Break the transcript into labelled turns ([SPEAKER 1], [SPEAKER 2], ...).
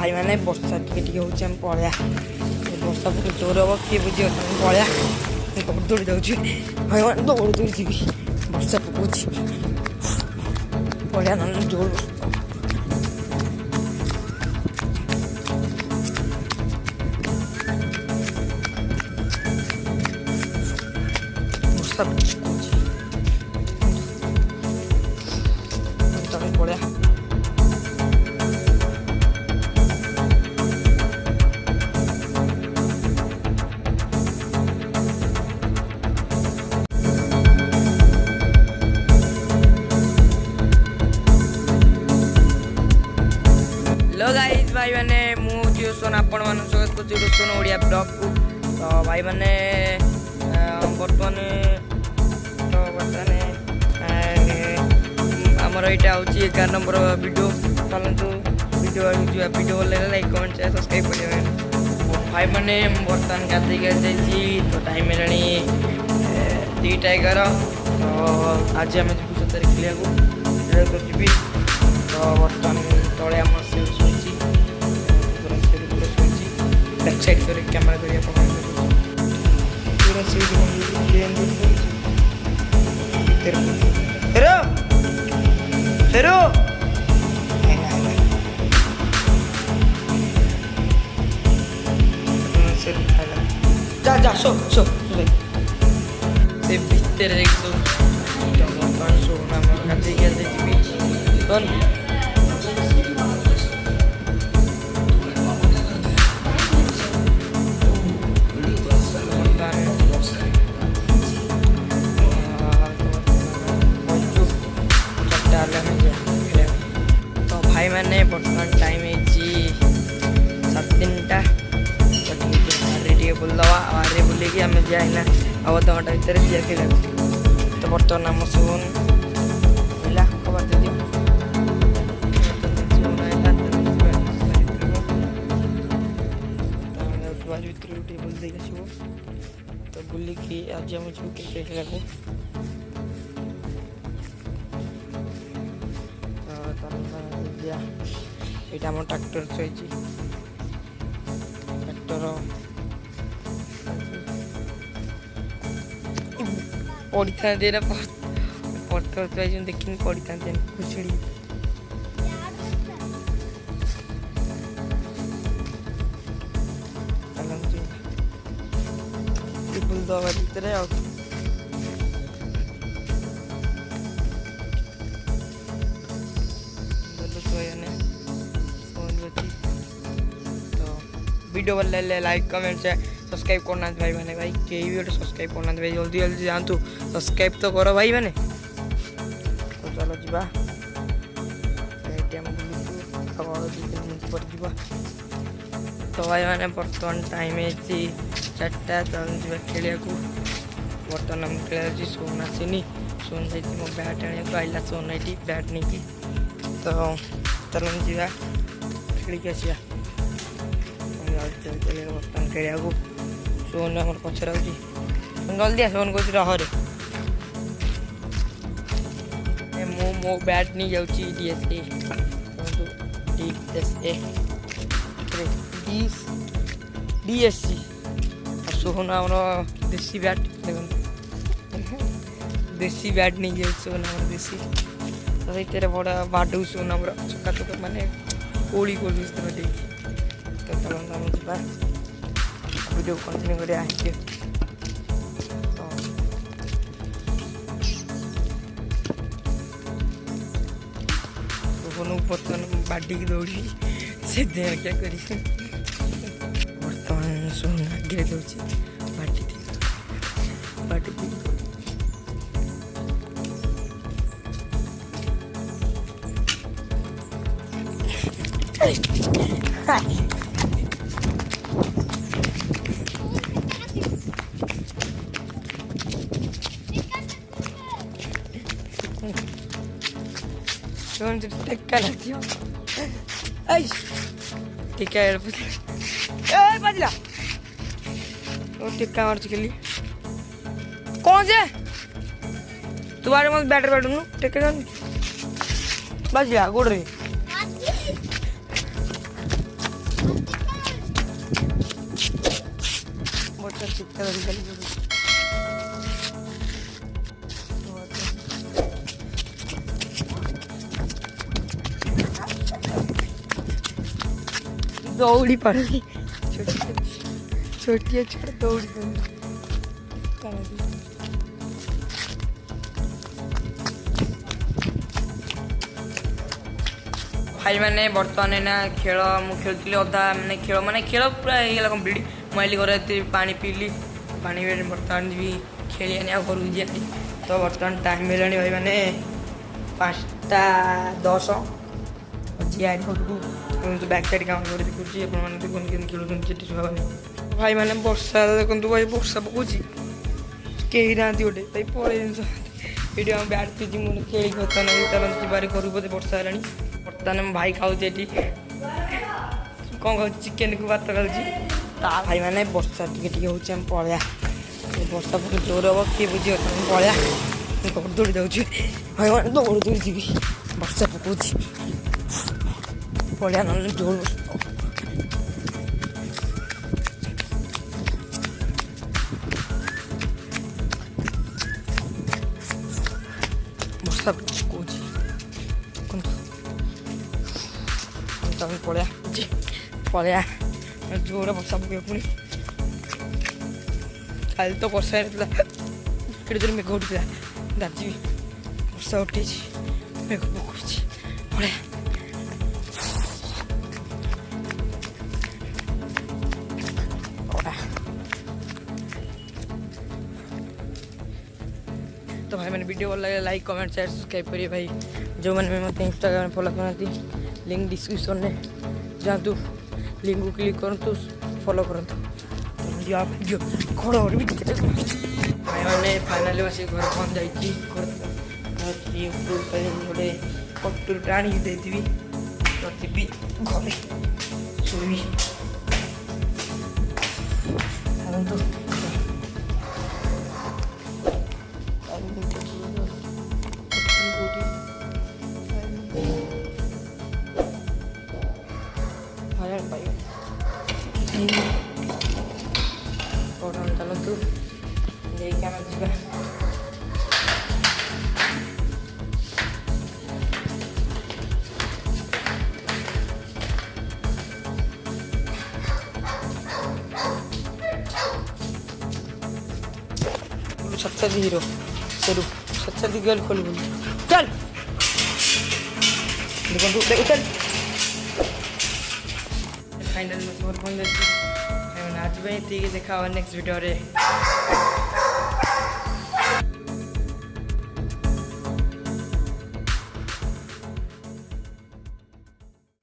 [SPEAKER 1] भाई मैंने बर्षा टी हूँ पलिया बर्षा बहुत जोर हम किए बुझे पलिया दौड़ दौड़ी जाऊँ भाई मैंने दौड़ दौड़ी जी बर्षा पकाऊँ पलिया ना जोर बर्षा पलिया हेलो गाइस भाई मैंने मुझे रोशन आपण मान स्वागत कर रोशन ओडिया ब्लॉग को तो भाई मैंने बर्तमान तो बर्तमान आमर यहाँ हूँ 11 नंबर वीडियो चलतु video like comment share subscribe करें भाई मैंने बर्तमान गाधे गाई तो टाइम है 2:11 तो आज आम जी खेलिया जी तो बर्तमान तले आम बैक साइड कर कैमरा करिए पूरा सीट हेरो हेरो जा जा सो सो से भीतर एक तो सोना गाधे गाधे जी कौन तो भाई मैंने बर्तमान टाइम है 7:03 टे बोल दवा आरे बोल कि आम जाइना अध घंटा भितर जा खेल तो बर्तमान आम सोन मिला खबर दे दियो बोल दे तो बुलिकी आज आम जो क्रिकेट खेल এটা আমার ট্রাক্টর চলছে ট্রাক্টর পড়িথান্তে না পড়তে চাইছেন দেখিনি পড়িথান্তে খুচুড়ি ফুল দেওয়ার ভিতরে वीडियो वाले लाइक कमेंट से सब्सक्राइब करना भाई मैंने भाई कई भी सब्सक्राइब करना भाई जल्दी जल्दी जातु सब्सक्राइब तो करो भाई मैंने तो चलो जीवा तो भाई मैंने बर्तमान टाइम है 4टा चल जा खेलिया बर्तमान आम खेल सोन आसनी सोन जा मो बैट आने आइला सोन ये बैट नहीं कि तो चलो जीवा खेल आसा बर्तमान खेलिया सोन आम पचर जल्दी आ सोन कह रहे मो बैट नहीं जाऊँगी डीएससी सोन आम देसी बैट देसी बैट नहीं जाए सोन आम देसी तो बड़ा बाडू सोन आम चका चक मानने कोड़ी कोड़ी तो चलो आम जा वीडियो कंटिन्यू कर बर्तमान बाड़ी की दौड़ी से क्या करी बर्तमान सोन आगे दौड़ी बाटी बाटी Soon to take care of you. Hey, take care of it. Hey, Badla. Oh, take care of it. कौन से? तुम्हारे मत बैटर बैठूं ना? take care of. Badla, good रे. ବର୍ଷା ଚିକା ଧରି ଖାଲି ଦୌଡ଼ି ପାରୁନି ଛୋଟିଆ ଛୁଆ ଦୌଡ଼ି ପାରୁନି भाई मैंने बर्तमान ना खेल मुझे खेलती अधा मैंने खेल पूरा होगा कम्प्लीट मुझे घर पानी पीली पानी बर्तमान भी खेली आनी घर जा तो बर्तमान टाइम है भाई मैंने 5:10 जी घर को बैक साइड काम कर देखुची छुआ भाई मैंने वर्षा देखो भाई वर्षा पकाऊँ कहीं ना गोटे भाई पड़े ये बैट पीजी मुझे खेल बर्तमान चलती बारे घर बोधे वर्षा है बर्तमान भाई खाऊे कौन खाऊ चिकेन को भात खाऊँ ता भाई मैंने वर्षा टी हूँ पलैया वर्षा पक जोर हम किए बुझे पलैया दौड़ दौड़ी जाऊँ भाई मैंने दौड़ दौड़ी जी वर्षा पकाऊँ पलैया ना जोर वर्षा पकाऊँ पलैया पलैया जोर वर्षा पक पुणी कल तो वर्षा केड़े जोर मेघ उठा दाजी वर्षा उठी मेघ पकाऊँ पलैया तो भाई मैंने वीडियो भल लगे लाइक कमेंट शेयर सब्सक्राइब करिए भाई जो मैंने मत इंस्टाग्राम फॉलो करती लिंक डिस्क्रिप्शन में जातु लिंक को क्लिक करूँ फॉलो करूँ भाई मैंने फाइनाली बस घर पहुँच जाइए गोटे कटुर आनी देवी तो जी घरे शुई चलतु देखिए आम जा सच्चा हीरो चलू सच्चा गर्ल खोल चल देखो चल फाइनल में आज देखा नेक्स्ट वीडियो रे।